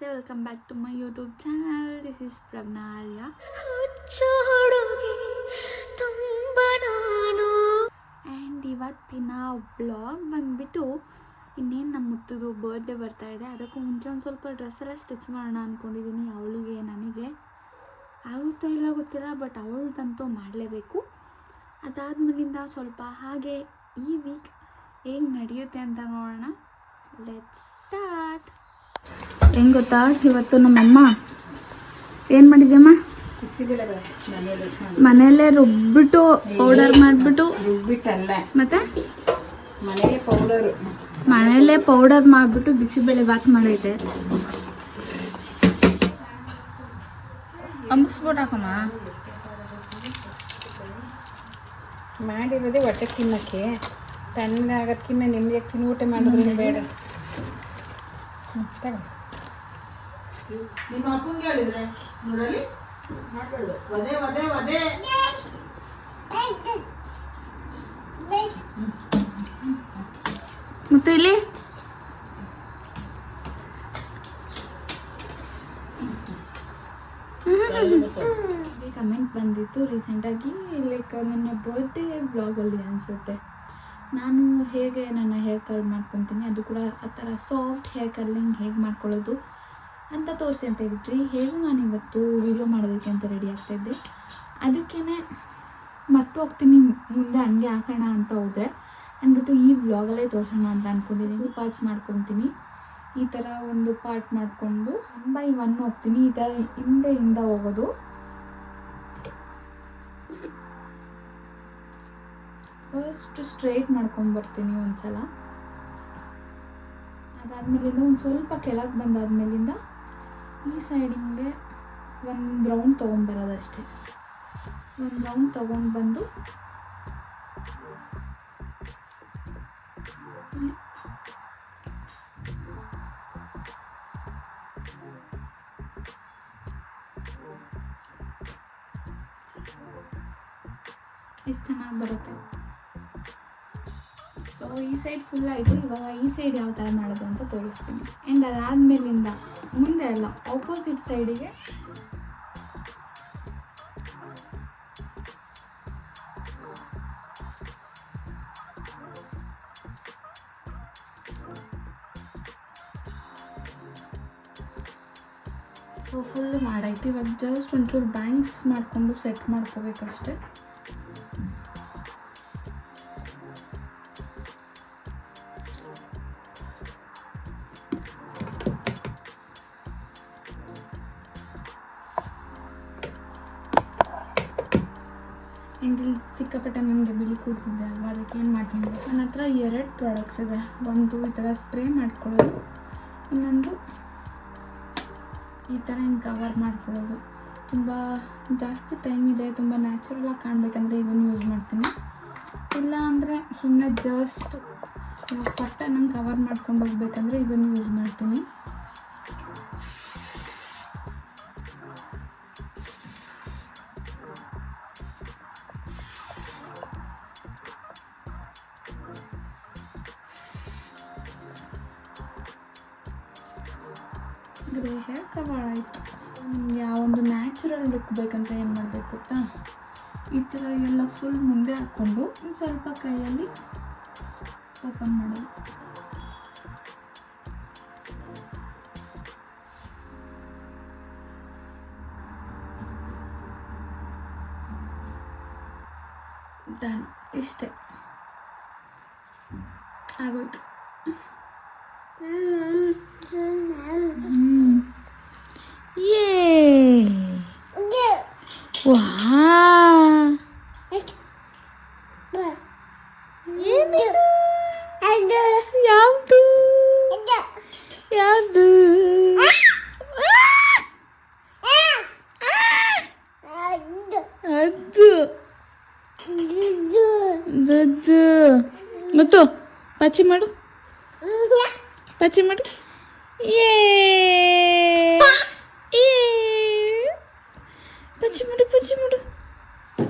ನಮಸ್ತೆ, welcome back to my YouTube channel. This is ಪ್ರಜ್ಞಾಲ್ಯ. And ಇವತ್ತಿನ ಬ್ಲಾಗ್ ಬಂದುಬಿಟ್ಟು ಇನ್ನೇನು ನಮ್ಮ ಮುತ್ತದು ಬರ್ಡೇ ಬರ್ತಾ ಇದೆ. ಅದಕ್ಕೂ ಮುಂಚೆ ಒಂದು ಸ್ವಲ್ಪ ಡ್ರೆಸ್ ಎಲ್ಲ ಸ್ಟಿಚ್ ಮಾಡೋಣ ಅಂದ್ಕೊಂಡಿದ್ದೀನಿ. ಅವಳಿಗೆ ನನಗೆ ಆಗುತ್ತೋ ಇಲ್ಲ ಗೊತ್ತಿಲ್ಲ, ಬಟ್ ಅವಳಿಗಂತೂ ಮಾಡಲೇಬೇಕು. ಅದಾದ್ಮೇಲಿಂದ ಸ್ವಲ್ಪ ಹಾಗೆ ಈ ವೀಕ್ ಹೇಗೆ ನಡೆಯುತ್ತೆ ಅಂತ ನೋಡೋಣ. Let's start. ಹೆಂಗೆ ಗೊತ್ತಾ, ಇವತ್ತು ನಮ್ಮಮ್ಮ ಏನು ಮಾಡಿದ್ಯಮ್ಮ, ಮನೆಯಲ್ಲೇ ರುಬ್ಬಿಟ್ಟು ಪೌಡರ್ ಮಾಡಿಬಿಟ್ಟು ಮತ್ತೆ ಮನೆಯಲ್ಲೇ ಪೌಡರ್ ಮಾಡಿಬಿಟ್ಟು ಬಿಸಿಬೇಳೆ ಬಾತ್ ಮಾಡೈತೆ. ಅಂಬಿಸ್ಬಿಟ್ಟು ಹಾಕಮ್ಮ ಮಾಡಿರೋದೇ ಹೊಟ್ಟೆ ತಿನ್ನಕ್ಕೆ, ತಣ್ಣಗಾಗಕ್ಕಿನ್ನ ನಿಮ್ಗೆ ತಿನ್ನು ಊಟ ಮಾಡಿದ್ರೆ ಬೇಡ. ನಿಮ್ಮ ಅಪ್ಪಂಗೆ ಹೇಳಿದ್ರೆ ನೋಡಲಿ ಮಾತಾಡು. ಒದೆ ಒದೆ ಒದೆ ಮತ್ತು ಇಲ್ಲಿ ಕಮೆಂಟ್ ಬಂದಿತ್ತು ರೀಸೆಂಟಾಗಿ, ಲೈಕ್ ನನ್ನ ಬರ್ತ್ಡೇ ವ್ಲಾಗಲ್ಲಿ ಅನಿಸುತ್ತೆ, ನಾನು ಹೇಗೆ ನನ್ನ ಹೇರ್ ಕರ್ಲ್ ಮಾಡ್ಕೊತೀನಿ, ಅದು ಕೂಡ ಆ ಥರ ಸಾಫ್ಟ್ ಹೇರ್ ಕರ್ಲಿಂಗ್ ಹೇಗೆ ಮಾಡ್ಕೊಳ್ಳೋದು ಅಂತ ತೋರಿಸಿ ಅಂತ ಹೇಳಿದ್ರಿ. ಹೇಗೂ ನಾನು ಇವತ್ತು ವೀಡಿಯೋ ಮಾಡೋದಕ್ಕೆ ಅಂತ ರೆಡಿ ಆಗ್ತಾಯಿದ್ದೆ. ಅದಕ್ಕೇ ಮತ್ತೆ ಹೋಗ್ತೀನಿ ಮುಂದೆ ಹಂಗೆ ಹಾಕೋಣ ಅಂತ ಹೋದರೆ ಅಂದ್ಬಿಟ್ಟು ಈ ವ್ಲಾಗಲ್ಲೇ ತೋರಿಸೋಣ ಅಂತ ಅಂದ್ಕೊಂಡಿದ್ದೀನಿ. ಪಾರ್ಟ್ಸ್ ಮಾಡ್ಕೊತೀನಿ, ಈ ಥರ ಒಂದು ಪಾರ್ಟ್ ಮಾಡಿಕೊಂಡು 1 by 1 ಹೋಗ್ತೀನಿ. ಈ ಥರ ಹಿಂದೆಯಿಂದ ಹೋಗೋದು. ಫಸ್ಟ್ ಸ್ಟ್ರೈಟ್ ಮಾಡ್ಕೊಂಡ್ಬರ್ತೀನಿ ಒಂದು ಸಲ. ಅದಾದಮೇಲಿಂದ ಒಂದು ಸ್ವಲ್ಪ ಕೆಳಗೆ ಬಂದಾದ್ಮೇಲಿಂದ ಈ ಸೈಡಿಂಗೆ ಒಂದು ರೌಂಡ್ ತೊಗೊಂಡ್ಬರೋದಷ್ಟೇ. ಒಂದು ರೌಂಡ್ ತೊಗೊಂಡು ಬಂದು ಇಲ್ಲಿ ಎಷ್ಟು ಚೆನ್ನಾಗಿ ಬರುತ್ತೆ. ಸೊ ಈ ಸೈಡ್ ಫುಲ್ ಆಯಿತು. ಇವಾಗ ಈ ಸೈಡ್ ಯಾವ ಥರ ಮಾಡೋದು ಅಂತ ತೋರಿಸ್ತೀನಿ. ಆ್ಯಂಡ್ ಅದಾದಮೇಲಿಂದ ಮುಂದೆ ಅಲ್ಲ, ಆಪೋಸಿಟ್ ಸೈಡಿಗೆ ಸೊ ಫುಲ್ಲು ಮಾಡಾಯ್ತು. ಇವಾಗ ಜಸ್ಟ್ ಒಂಚೂರು ಬ್ಯಾಂಗ್ಸ್ ಮಾಡಿಕೊಂಡು ಸೆಟ್ ಮಾಡ್ಕೋಬೇಕಷ್ಟೆ. ಆ್ಯಂಡ್ ಇಲ್ಲಿ ಸಿಕ್ಕಾಪಟ್ಟೆ ನನಗೆ ಬಿಳಿ ಕೂದಲಿದೆ ಅಲ್ವಾ, ಅದಕ್ಕೆ ಏನು ಮಾಡ್ತೀನಿ, ನನ್ನ ಹತ್ರ 2 ಪ್ರಾಡಕ್ಟ್ಸ್ ಇದೆ. ಒಂದು ಈ ಥರ ಸ್ಪ್ರೇ ಮಾಡ್ಕೊಳ್ಳೋದು, ಇನ್ನೊಂದು ಈ ಥರ ಹಿಂಗೆ ಕವರ್ ಮಾಡ್ಕೊಳ್ಳೋದು. ತುಂಬ ಜಾಸ್ತಿ ಟೈಮ್ ಇದೆ, ತುಂಬ ನ್ಯಾಚುರಲಾಗಿ ಕಾಣಬೇಕಂದ್ರೆ ಇದನ್ನು ಯೂಸ್ ಮಾಡ್ತೀನಿ. ಇಲ್ಲ ಅಂದರೆ ಸುಮ್ಮನೆ ಜಸ್ಟ್ ಪಟ್ಟ ನಂಗೆ ಕವರ್ ಮಾಡ್ಕೊಂಡು ಹೋಗ್ಬೇಕಂದ್ರೆ ಇದನ್ನು ಯೂಸ್ ಮಾಡ್ತೀನಿ. ಗ್ರೇ ಹೇರ್ ಕವರ್ ಆಯಿತು. ಯಾವೊಂದು ನ್ಯಾಚುರಲ್ ಲುಕ್ ಬೇಕಂತ ಏನು ಮಾಡಬೇಕು ಗೊತ್ತಾ, ಈ ಥರ ಎಲ್ಲ ಫುಲ್ ಮುಂದೆ ಹಾಕ್ಕೊಂಡು ಒಂದು ಸ್ವಲ್ಪ ಕೈಯಲ್ಲಿ ಓಪನ್ ಮಾಡೋದು. ಡನ್, ಇಷ್ಟೇ ಆಗೋಯ್ತು. ಯಾವುದು ಯಾವುದು ಅದು ಜಜ್ಜು ಮತ್ತು ಪಚ್ಚಿ ಮಾಡು, ಪಚ್ಚಿ ಮಾಡು. ಪಚ್ಚಿ ಮಾಡು, ಪಚ್ಚಿ ಮಾಡು.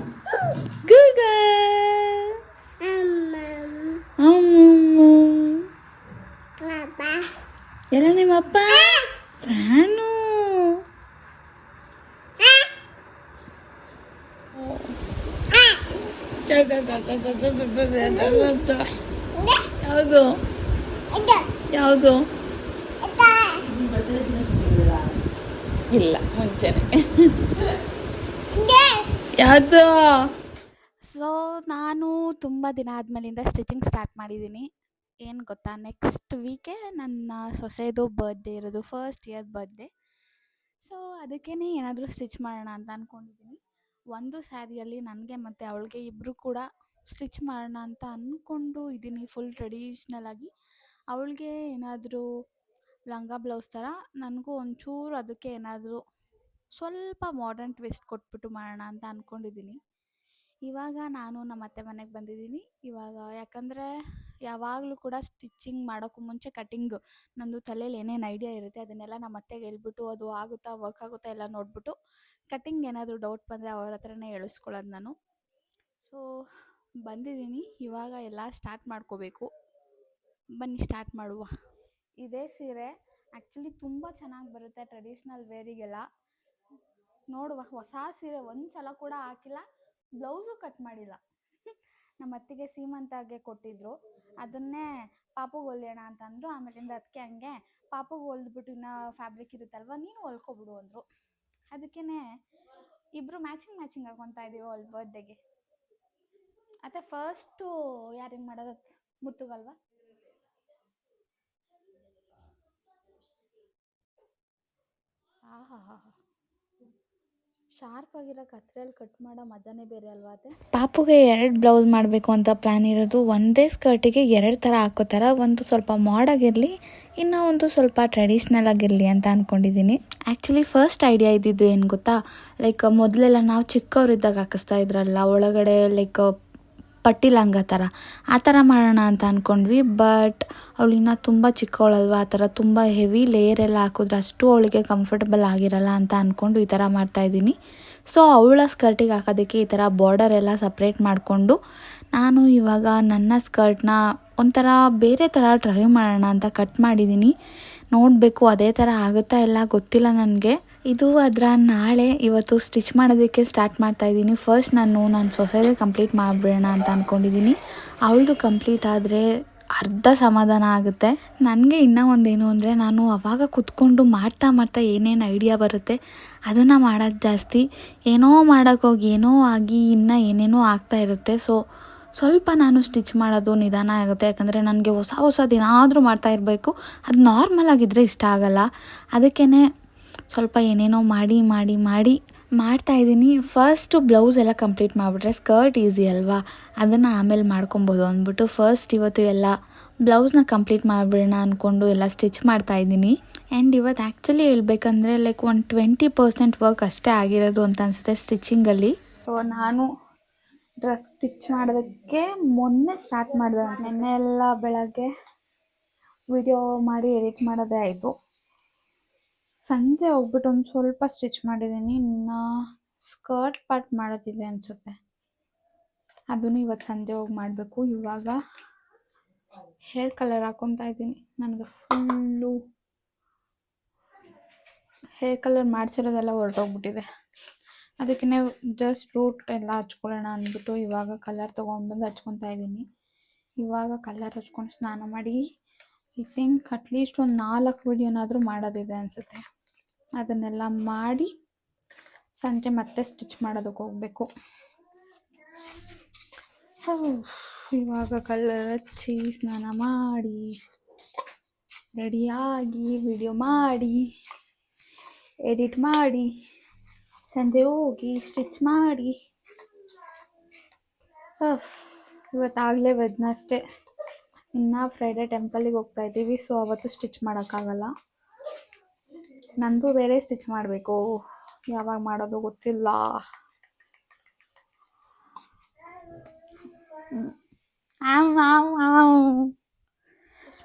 ಗೂಗ ಎಲ್ಲ ನಿಮ್ಮಪ್ಪ ಫ್ಯಾನ್ ಯಾವುದು ಯಾವುದು ಇಲ್ಲ ಮುಂಚೆನೆ ಯಾವುದು. ಸೊ ನಾನು ತುಂಬ ದಿನ ಆದಮೇಲಿಂದ ಸ್ಟಿಚಿಂಗ್ ಸ್ಟಾರ್ಟ್ ಮಾಡಿದ್ದೀನಿ. ಏನು ಗೊತ್ತಾ, ನೆಕ್ಸ್ಟ್ ವೀಕೆ ನನ್ನ ಸೊಸೆದು ಬರ್ತ್ಡೇ ಇರೋದು, ಫಸ್ಟ್ ಇಯರ್ ಬರ್ತ್ಡೇ. ಸೊ ಅದಕ್ಕೇ ಏನಾದರೂ ಸ್ಟಿಚ್ ಮಾಡೋಣ ಅಂತ ಅಂದ್ಕೊಂಡಿದ್ದೀನಿ. ಒಂದು ಸ್ಯಾರಿಯಲ್ಲಿ ನನಗೆ ಮತ್ತು ಅವಳಿಗೆ ಇಬ್ಬರು ಕೂಡ ಸ್ಟಿಚ್ ಮಾಡೋಣ ಅಂತ ಅಂದ್ಕೊಂಡು ಇದ್ದೀನಿ, ಫುಲ್ ಟ್ರೆಡಿಷ್ನಲ್ ಆಗಿ. ಅವಳಿಗೆ ಏನಾದರೂ ಲಂಗ ಬ್ಲೌಸ್ ಥರ, ನನಗೂ ಒಂಚೂರು ಅದಕ್ಕೆ ಏನಾದರೂ ಸ್ವಲ್ಪ ಮಾಡರ್ನ್ ಟ್ವಿಸ್ಟ್ ಕೊಟ್ಬಿಟ್ಟು ಮಾಡೋಣ ಅಂತ ಅಂದ್ಕೊಂಡಿದ್ದೀನಿ. ಇವಾಗ ನಾನು ನಮ್ಮ ಅತ್ತೆ ಮನೆಗೆ ಬಂದಿದ್ದೀನಿ. ಇವಾಗ ಯಾಕಂದರೆ ಯಾವಾಗಲೂ ಕೂಡ ಸ್ಟಿಚಿಂಗ್ ಮಾಡೋಕ್ಕೂ ಮುಂಚೆ ಕಟ್ಟಿಂಗು ನಂದು ತಲೆಯಲ್ಲಿ ಏನೇನು ಐಡಿಯಾ ಇರುತ್ತೆ ಅದನ್ನೆಲ್ಲ ನಮ್ಮ ಅತ್ತೆಗೆ ಹೇಳ್ಬಿಟ್ಟು ಅದು ಆಗುತ್ತಾ ವರ್ಕ್ ಆಗುತ್ತಾ ಎಲ್ಲ ನೋಡಿಬಿಟ್ಟು ಕಟ್ಟಿಂಗ್ ಏನಾದರೂ ಡೌಟ್ ಬಂದರೆ ಅವ್ರ ಹತ್ರನೇ ಹೇಳಿಸ್ಕೊಳ್ಳೋದು ನಾನು. ಸೊ ಬಂದಿದ್ದೀನಿ, ಇವಾಗ ಎಲ್ಲ ಸ್ಟಾರ್ಟ್ ಮಾಡ್ಕೋಬೇಕು. ಬನ್ನಿ ಸ್ಟಾರ್ಟ್ ಮಾಡುವ. ಇದೇ ಸೀರೆ ಆ್ಯಕ್ಚುಲಿ ತುಂಬ ಚೆನ್ನಾಗಿ ಬರುತ್ತೆ ಟ್ರೆಡಿಷ್ನಲ್ ವೇರಿಗೆಲ್ಲ. ನೋಡುವ, ಹೊಸ ಸೀರೆ ಒಂದು ಸಲ ಕೂಡ ಹಾಕಿಲ್ಲ, ಬ್ಲೌಸು ಕಟ್ ಮಾಡಿಲ್ಲ. ನಮ್ಮ ಅತ್ತಿಗೆ ಸೀಮಂತಾಗೆ ಕೊಟ್ಟಿದ್ದರು, ಅದನ್ನೇ ಪಾಪುಗೆ ಹೊಲಿಯೋಣ ಅಂತಂದರು. ಆಮೇಲಿಂದ ಅದಕ್ಕೆ ಹಂಗೆ ಪಾಪುಗೆ ಹೊಲಿದ್ಬಿಟ್ಟು ಇನ್ನೂ ಫ್ಯಾಬ್ರಿಕ್ ಇರುತ್ತಲ್ವ, ನೀನು ಹೊಲ್ಕೊಬಿಡು ಅಂದರು. ಅದಕ್ಕೇ ಇಬ್ಬರು ಮ್ಯಾಚಿಂಗ್ ಹಾಕೊತಾ ಇದ್ದೀವಿ ಅವಳ ಬರ್ತ್ಡೇಗೆ. ಮತ್ತು ಫಸ್ಟು ಯಾರಿಗೆ ಮಾಡೋದು, ಮುತ್ತುಗಲ್ವ. ಶಾರ್ಪ್ ಆಗಿರೋ ಕತ್ರೆಯಲ್ಲಿ ಕಟ್ ಮಾಡೋ ಮಜಾನೇ ಬೇರೆ ಅಲ್ವಾ ಅದೇ. ಪಾಪುಗೆ 2 ಬ್ಲೌಸ್ ಮಾಡಬೇಕು ಅಂತ ಪ್ಲ್ಯಾನ್ ಇರೋದು. ಒಂದೇ ಸ್ಕರ್ಟಿಗೆ 2 ಥರ ಹಾಕೋತಾರ, ಒಂದು ಸ್ವಲ್ಪ ಮಾಡಾಗಿರಲಿ, ಇನ್ನೂ ಒಂದು ಸ್ವಲ್ಪ ಟ್ರೆಡಿಷ್ನಲ್ ಆಗಿರಲಿ ಅಂತ ಅಂದ್ಕೊಂಡಿದ್ದೀನಿ. ಆ್ಯಕ್ಚುಲಿ ಫಸ್ಟ್ ಐಡಿಯಾ ಇದ್ದಿದ್ದು ಏನು ಗೊತ್ತಾ, ಲೈಕ್ ಮೊದಲೆಲ್ಲ ನಾವು ಚಿಕ್ಕವರಿದ್ದಾಗ ಹಾಕಿಸ್ತಾ ಇದ್ರಲ್ಲ ಒಳಗಡೆ ಲೈಕ್ ಪಟ್ಟಿ ಲಂಗ ಥರ, ಆ ಥರ ಮಾಡೋಣ ಅಂತ ಅಂದ್ಕೊಂಡ್ವಿ. ಬಟ್ ಅವಳು ಇನ್ನೂ ತುಂಬ ಚಿಕ್ಕವಳಲ್ವ, ಆ ಥರ ತುಂಬ ಹೆವಿ ಲೇಯರ್ ಎಲ್ಲ ಹಾಕಿದ್ರೆ ಅಷ್ಟು ಅವಳಿಗೆ ಕಂಫರ್ಟಬಲ್ ಆಗಿರಲ್ಲ ಅಂತ ಅಂದ್ಕೊಂಡು ಈ ಥರ ಮಾಡ್ತಾಯಿದ್ದೀನಿ. ಸೊ ಅವಳ ಸ್ಕರ್ಟಿಗೆ ಹಾಕೋದಕ್ಕೆ ಈ ಥರ ಬಾರ್ಡರ್ ಎಲ್ಲ ಸಪ್ರೇಟ್ ಮಾಡಿಕೊಂಡು ನಾನು ಇವಾಗ ನನ್ನ ಸ್ಕರ್ಟ್ನ ಒಂಥರ ಬೇರೆ ಥರ ಟ್ರೈ ಮಾಡೋಣ ಅಂತ ಕಟ್ ಮಾಡಿದ್ದೀನಿ. ನೋಡಬೇಕು ಅದೇ ಥರ ಆಗುತ್ತಾ ಎಲ್ಲ ಗೊತ್ತಿಲ್ಲ ನನಗೆ. ಇದು ಅದರ ನಾಳೆ. ಇವತ್ತು ಸ್ಟಿಚ್ ಮಾಡೋದಕ್ಕೆ ಸ್ಟಾರ್ಟ್ ಮಾಡ್ತಾಯಿದ್ದೀನಿ. ಫಸ್ಟ್ ನನ್ನ ಸೊಸೆದೇ ಕಂಪ್ಲೀಟ್ ಮಾಡಿಬಿಡೋಣ ಅಂತ ಅಂದ್ಕೊಂಡಿದ್ದೀನಿ. ಅವಳದು ಕಂಪ್ಲೀಟ್ ಆದರೆ ಅರ್ಧ ಸಮಾಧಾನ ಆಗುತ್ತೆ. ನನಗೆ ಇನ್ನೂ ಒಂದೇನು ಅಂದರೆ, ನಾನು ಅವಾಗ ಕೂತ್ಕೊಂಡು ಮಾಡ್ತಾ ಏನೇನು ಐಡಿಯಾ ಬರುತ್ತೆ ಅದನ್ನು ಮಾಡೋದು ಜಾಸ್ತಿ. ಏನೋ ಮಾಡೋಕ್ಕೋಗಿ ಏನೋ ಆಗಿ ಇನ್ನೂ ಏನೇನೋ ಆಗ್ತಾ ಇರುತ್ತೆ. ಸೊ ಸ್ವಲ್ಪ ನಾನು ಸ್ಟಿಚ್ ಮಾಡೋದು ನಿಧಾನ ಆಗುತ್ತೆ, ಯಾಕಂದರೆ ನನಗೆ ಹೊಸದೇನಾದರೂ ಮಾಡ್ತಾ ಇರಬೇಕು. ಅದು ನಾರ್ಮಲ್ ಆಗಿದ್ದರೆ ಇಷ್ಟ ಆಗಲ್ಲ. ಅದಕ್ಕೇ ಸ್ವಲ್ಪ ಏನೇನೋ ಮಾಡಿ ಮಾಡ್ತಾಯಿದ್ದೀನಿ. ಫಸ್ಟು ಬ್ಲೌಸ್ ಎಲ್ಲ ಕಂಪ್ಲೀಟ್ ಮಾಡಿಬಿಟ್ರೆ ಸ್ಕರ್ಟ್ ಈಸಿ ಅಲ್ವಾ, ಅದನ್ನು ಆಮೇಲೆ ಮಾಡ್ಕೊಬೋದು ಅಂದ್ಬಿಟ್ಟು ಫಸ್ಟ್ ಇವತ್ತು ಎಲ್ಲ ಬ್ಲೌಸ್ನ ಕಂಪ್ಲೀಟ್ ಮಾಡಿಬಿಡೋಣ ಅಂದ್ಕೊಂಡು ಎಲ್ಲ ಸ್ಟಿಚ್ ಮಾಡ್ತಾಯಿದ್ದೀನಿ. ಆ್ಯಂಡ್ ಇವತ್ತು ಆ್ಯಕ್ಚುಲಿ ಹೇಳ್ಬೇಕಂದ್ರೆ ಲೈಕ್ ಒಂದು 20% ವರ್ಕ್ ಅಷ್ಟೇ ಆಗಿರೋದು ಅಂತ ಅನಿಸುತ್ತೆ ಸ್ಟಿಚಿಂಗಲ್ಲಿ. ಸೊ ನಾನು ಡ್ರೆಸ್ ಸ್ಟಿಚ್ ಮಾಡೋದಕ್ಕೆ ಮೊನ್ನೆ ಸ್ಟಾರ್ಟ್ ಮಾಡಿದೆ. ನೆನ್ನೆ ಎಲ್ಲ ಬೆಳಗ್ಗೆ ವಿಡಿಯೋ ಮಾಡಿ ಎಡಿಟ್ ಮಾಡೋದೇ ಆಯಿತು. ಸಂಜೆ ಹೋಗ್ಬಿಟ್ಟು ಒಂದು ಸ್ವಲ್ಪ ಸ್ಟಿಚ್ ಮಾಡಿದ್ದೀನಿ. ಇನ್ನು ಸ್ಕರ್ಟ್ ಪಾರ್ಟ್ ಮಾಡೋದಿದೆ ಅನಿಸುತ್ತೆ, ಅದನ್ನು ಇವತ್ತು ಸಂಜೆ ಹೋಗಿ ಮಾಡಬೇಕು. ಇವಾಗ ಹೇರ್ ಕಲರ್ ಹಾಕ್ಕೊತಾ ಇದ್ದೀನಿ. ನನಗೆ ಫುಲ್ಲು ಹೇರ್ ಕಲರ್ ಮಾಡಿಸಿರೋದೆಲ್ಲ ಹೊರಟೋಗ್ಬಿಟ್ಟಿದೆ. ಅದಕ್ಕೆ ಜಸ್ಟ್ ರೂಟ್ ಎಲ್ಲ ಹಚ್ಕೊಳ್ಳೋಣ ಅಂದ್ಬಿಟ್ಟು ಇವಾಗ ಕಲರ್ ತೊಗೊಂಡ್ಬಂದು ಹಚ್ಕೊತಾ ಇದ್ದೀನಿ. ಇವಾಗ ಕಲರ್ ಹಚ್ಕೊಂಡು ಸ್ನಾನ ಮಾಡಿ ಐ ಥಿಂಕ್ ಅಟ್ಲೀಸ್ಟ್ ಒಂದು 4 ವಿಡಿಯೋನಾದರೂ ಮಾಡೋದಿದೆ ಅನಿಸುತ್ತೆ. ಅದನ್ನೆಲ್ಲ ಮಾಡಿ ಸಂಜೆ ಮತ್ತೆ ಸ್ಟಿಚ್ ಮಾಡೋದಕ್ಕೆ ಹೋಗಬೇಕು. ಇವಾಗ ಕಲರ್ ಹಚ್ಚಿ ಸ್ನಾನ ಮಾಡಿ ರೆಡಿಯಾಗಿ ವಿಡಿಯೋ ಮಾಡಿ ಎಡಿಟ್ ಮಾಡಿ ಸಂಜೆ ಹೋಗಿ ಸ್ಟಿಚ್ ಮಾಡಿ. ಇವತ್ತಾಗಲೇ ವೆಡ್ನಸ್ಡೇ, ಇನ್ನು ಫ್ರೈಡೇ ಟೆಂಪಲಿಗೆ ಹೋಗ್ತಾ ಇದ್ದೀವಿ. ಸೊ ಅವತ್ತು ಸ್ಟಿಚ್ ಮಾಡೋಕ್ಕಾಗಲ್ಲ. ನಂದು ಬೇರೆ ಸ್ಟಿಚ್ ಮಾಡಬೇಕು, ಯಾವಾಗ ಮಾಡೋದು ಗೊತ್ತಿಲ್ಲ.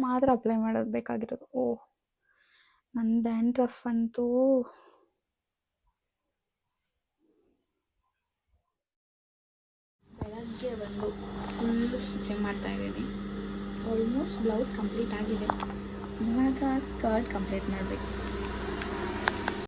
ಮಾತ್ರ ಅಪ್ಲೈ ಮಾಡೋದು ಬೇಕಾಗಿರೋದು. ನನ್ನ ಡ್ಯಾಂಡ್ರಫ್ ಅಂತೂ ಬೆಳಗ್ಗೆ ಬಂದು ಫುಲ್ಲು ಸ್ಟಿಚಿಂಗ್ ಮಾಡ್ತಾಯಿದ್ದೀನಿ. ಆಲ್ಮೋಸ್ಟ್ ಬ್ಲೌಸ್ ಕಂಪ್ಲೀಟ್ ಆಗಿದೆ. ಇವಾಗ ಸ್ಕರ್ಟ್ ಕಂಪ್ಲೀಟ್ ಮಾಡಬೇಕು.